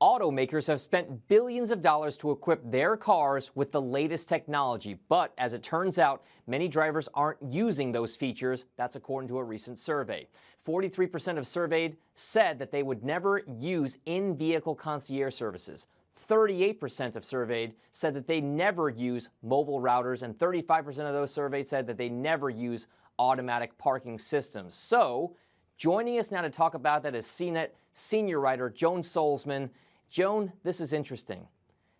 Automakers have spent billions of dollars to equip their cars with the latest technology, but as it turns out, many drivers aren't using those features. That's according to a recent survey. 43% of surveyed said that they would never use in-vehicle concierge services. 38% of surveyed said that they never use mobile routers, and 35% of those surveyed said that they never use automatic parking systems. So, joining us now to talk about that is CNET senior writer Joan Solzman. Joan, this is interesting.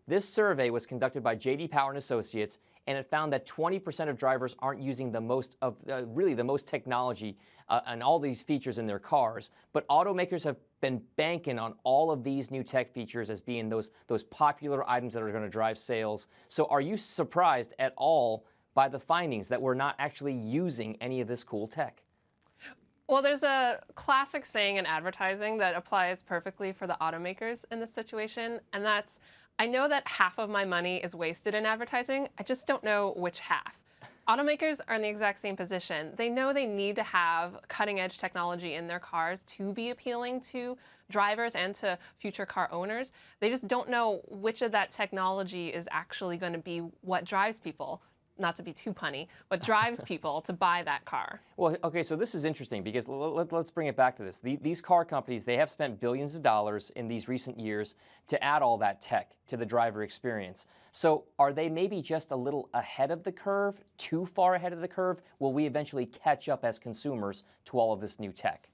This survey was conducted by J.D. Power and Associates, and it found that 20% of drivers aren't using the most technology and all these features in their cars. But automakers have been banking on all of these new tech features as being those popular items that are going to drive sales. So are you surprised at all by the findings that we're not actually using any of this cool tech? Well, there's a classic saying in advertising that applies perfectly for the automakers in this situation, and that's, I know that half of my money is wasted in advertising, I just don't know which half. Automakers are in the exact same position. They know they need to have cutting-edge technology in their cars to be appealing to drivers and to future car owners. They just don't know which of that technology is actually going to be what drives people. Not to be too punny, but drives people to buy that car. Well, okay, so this is interesting because let's bring it back to this. These car companies, they have spent billions of dollars in these recent years to add all that tech to the driver experience. So are they maybe just a little ahead of the curve, too far ahead of the curve? Will we eventually catch up as consumers to all of this new tech?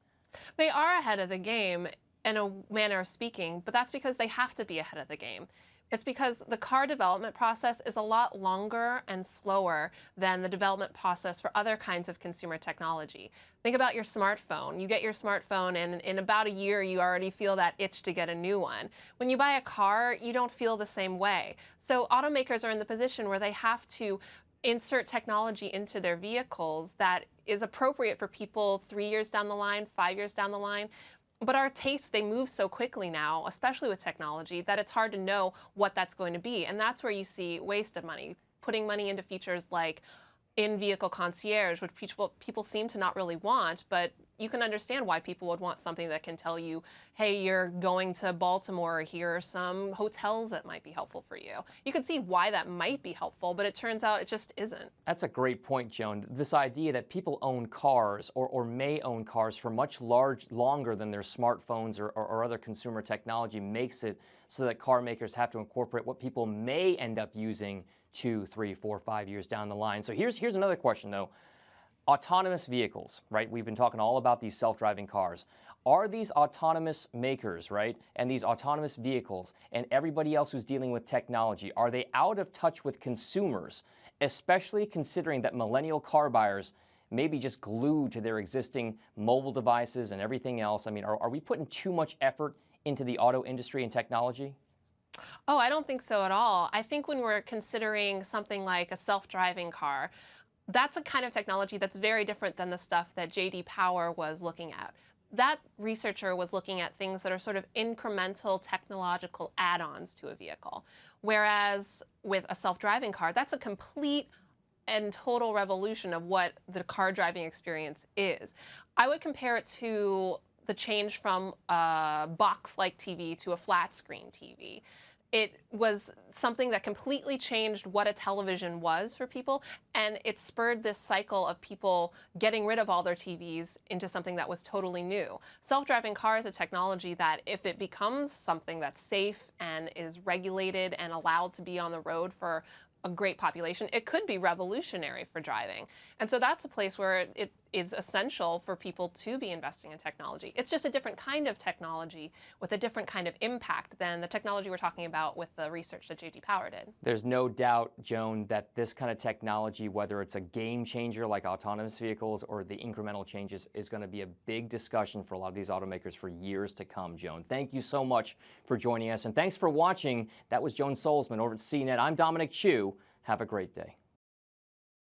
They are ahead of the game in a manner of speaking, but that's because they have to be ahead of the game. It's because the car development process is a lot longer and slower than the development process for other kinds of consumer technology. Think about your smartphone. You get your smartphone and in about a year you already feel that itch to get a new one. When you buy a car, you don't feel the same way. So automakers are in the position where they have to insert technology into their vehicles that is appropriate for people 3 years down the line, 5 years down the line. But our tastes, they move so quickly now, especially with technology, that it's hard to know what that's going to be. And that's where you see waste of money, putting money into features like in-vehicle concierge, which people seem to not really want, but you can understand why people would want something that can tell you, hey, you're going to Baltimore, here are some hotels that might be helpful for you. You can see why that might be helpful, but it turns out it just isn't. That's a great point, Joan. This idea that people own cars or may own cars for much longer than their smartphones or other consumer technology makes it so that car makers have to incorporate what people may end up using 2, 3, 4, 5 years down the line. So here's another question, though. Autonomous vehicles, right? We've been talking all about these self-driving cars. Are these autonomous makers, right, and these autonomous vehicles and everybody else who's dealing with technology, are they out of touch with consumers, especially considering that millennial car buyers may be just glued to their existing mobile devices and everything else? I mean, are we putting too much effort into the auto industry and technology? Oh, I don't think so at all. I think when we're considering something like a self-driving car, that's a kind of technology that's very different than the stuff that J.D. Power was looking at. That researcher was looking at things that are sort of incremental technological add-ons to a vehicle. Whereas with a self-driving car, that's a complete and total revolution of what the car driving experience is. I would compare it to the change from a box-like TV to a flat-screen TV. It was something that completely changed what a television was for people, and it spurred this cycle of people getting rid of all their TVs into something that was totally new. Self-driving car is a technology that, if it becomes something that's safe and is regulated and allowed to be on the road for a great population, it could be revolutionary for driving. And so that's a place where it is essential for people to be investing in technology. It's just a different kind of technology with a different kind of impact than the technology we're talking about with the research that J.D. Power did. There's no doubt, Joan, that this kind of technology, whether it's a game changer like autonomous vehicles or the incremental changes, is going to be a big discussion for a lot of these automakers for years to come, Joan. Thank you so much for joining us, and thanks for watching. That was Joan Solzman over at CNET. I'm Dominic Chu. Have a great day.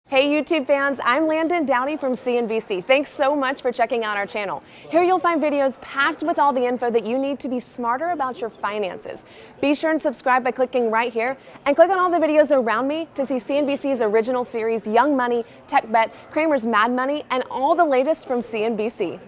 Hey YouTube fans, I'm Landon Downey from CNBC. Thanks so much for checking out our channel. Here you'll find videos packed with all the info that you need to be smarter about your finances. Be sure and subscribe by clicking right here, and click on all the videos around me to see CNBC's original series Young Money, Tech Bet, Kramer's Mad Money, and all the latest from CNBC.